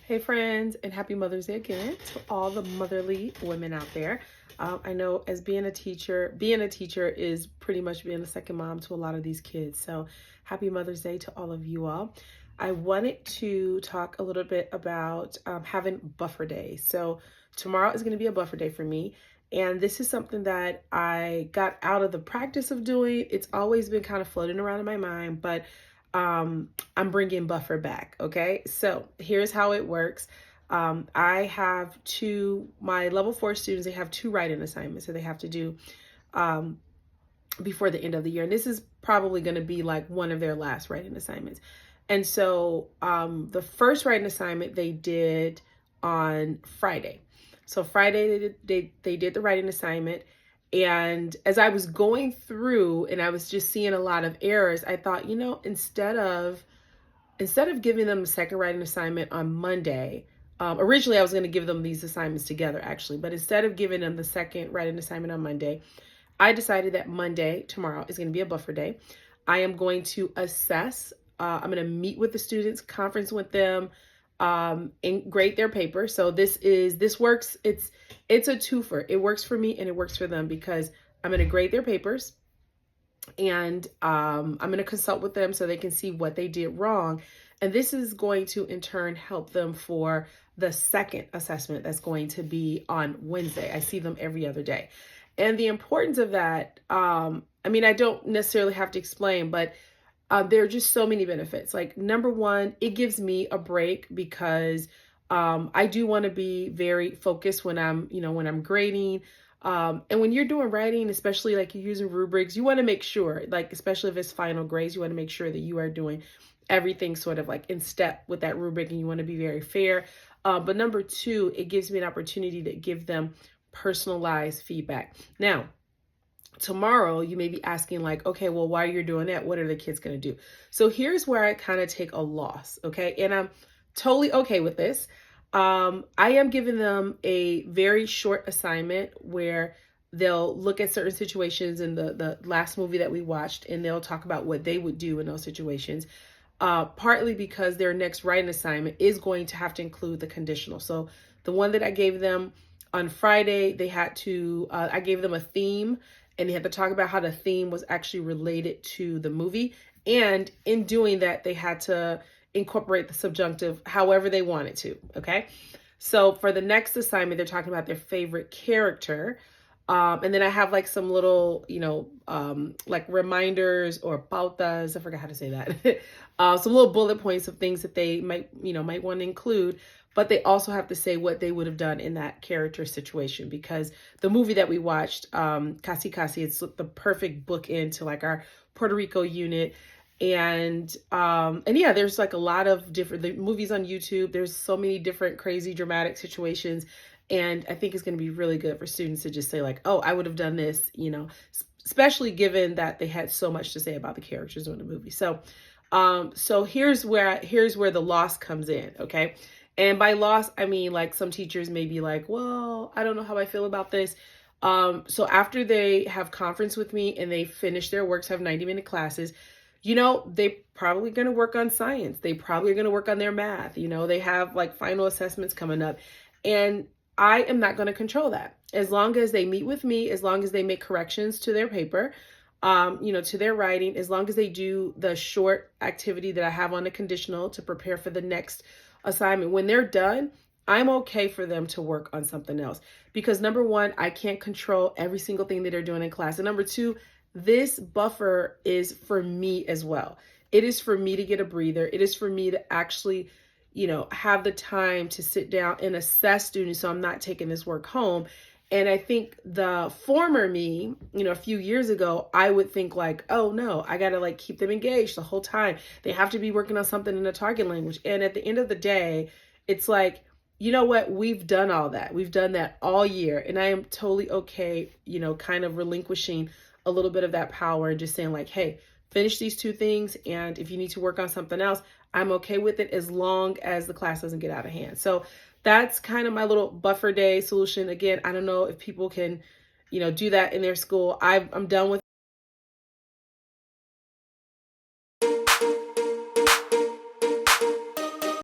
Hey friends, and happy Mother's Day again to all the motherly women out there. I know as being a teacher is pretty much being a second mom to a lot of these kids. So happy Mother's Day to all of you all. I wanted to talk a little bit about having buffer days. So tomorrow is going to be a buffer day for me. And this is something that I got out of the practice of doing. It's always been kind of floating around in my mind, but I'm bringing buffer back. Okay. So here's how it works. I have my level 4 students, they have 2 writing assignments that they have to do before the end of the year. And this is probably going to be like one of their last writing assignments. And so the first writing assignment they did on Friday. So Friday they did the writing assignment. And as I was going through and I was just seeing a lot of errors, I thought, instead of giving them the second writing assignment on Monday, originally I was going to give them these assignments together actually, but instead of giving them the second writing assignment on Monday, I decided that Monday, tomorrow, is going to be a buffer day. I am going to assess, I'm going to meet with the students, conference with them, and grade their paper. So this works. It's a twofer. It works for me and it works for them because I'm going to grade their papers and I'm going to consult with them so they can see what they did wrong. And this is going to in turn help them for the second assessment that's going to be on Wednesday. I see them every other day. And the importance of that, I don't necessarily have to explain, but there are just so many benefits. Like number one, it gives me a break because I do want to be very focused when I'm grading. And when you're doing writing, especially like you're using rubrics, you want to make sure, like, especially if it's final grades, you want to make sure that you are doing everything sort of like in step with that rubric and you want to be very fair. But number two, it gives me an opportunity to give them personalized feedback. Now, tomorrow you may be asking like, okay, well, why you're doing that? What are the kids going to do? So here's where I kind of take a loss. Okay. And I'm totally okay with this. I am giving them a very short assignment where they'll look at certain situations in the last movie that we watched, and they'll talk about what they would do in those situations. Partly because their next writing assignment is going to have to include the conditional. So the one that I gave them on Friday, they had to, I gave them a theme and they had to talk about how the theme was actually related to the movie. And in doing that, they had to incorporate the subjunctive however they wanted to. Okay. So for the next assignment, they're talking about their favorite character. And then I have like some little, like reminders or pautas. I forgot how to say that. Some little bullet points of things that they might want to include, but they also have to say what they would have done in that character situation, because the movie that we watched, Casi Casi, it's the perfect bookend to like our Puerto Rico unit. And yeah, there's like a lot of different movies on YouTube. There's so many different crazy dramatic situations. And I think it's going to be really good for students to just say like, oh, I would have done this, especially given that they had so much to say about the characters in the movie. So, here's where the loss comes in. Okay. And by loss, I mean, like some teachers may be like, well, I don't know how I feel about this. So after they have conference with me and they finish their works, have 90-minute classes, they probably going to work on science. They probably are going to work on their math. They have like final assessments coming up, and I am not going to control that. As long as they meet with me, as long as they make corrections to their paper, to their writing, as long as they do the short activity that I have on the conditional to prepare for the next assignment, when they're done, I'm okay for them to work on something else. Because number one, I can't control every single thing that they're doing in class. And number two, this buffer is for me as well. It is for me to get a breather. It is for me to actually have the time to sit down and assess students so I'm not taking this work home. And I think the former me, a few years ago, I would think like, oh no, I got to like keep them engaged the whole time. They have to be working on something in a target language. And at the end of the day, it's like, you know what? We've done all that. We've done that all year. And I am totally okay, kind of relinquishing a little bit of that power and just saying like, hey, finish these 2 things. And if you need to work on something else, I'm okay with it as long as the class doesn't get out of hand. So that's kind of my little buffer day solution. Again, I don't know if people can, do that in their school. I'm done with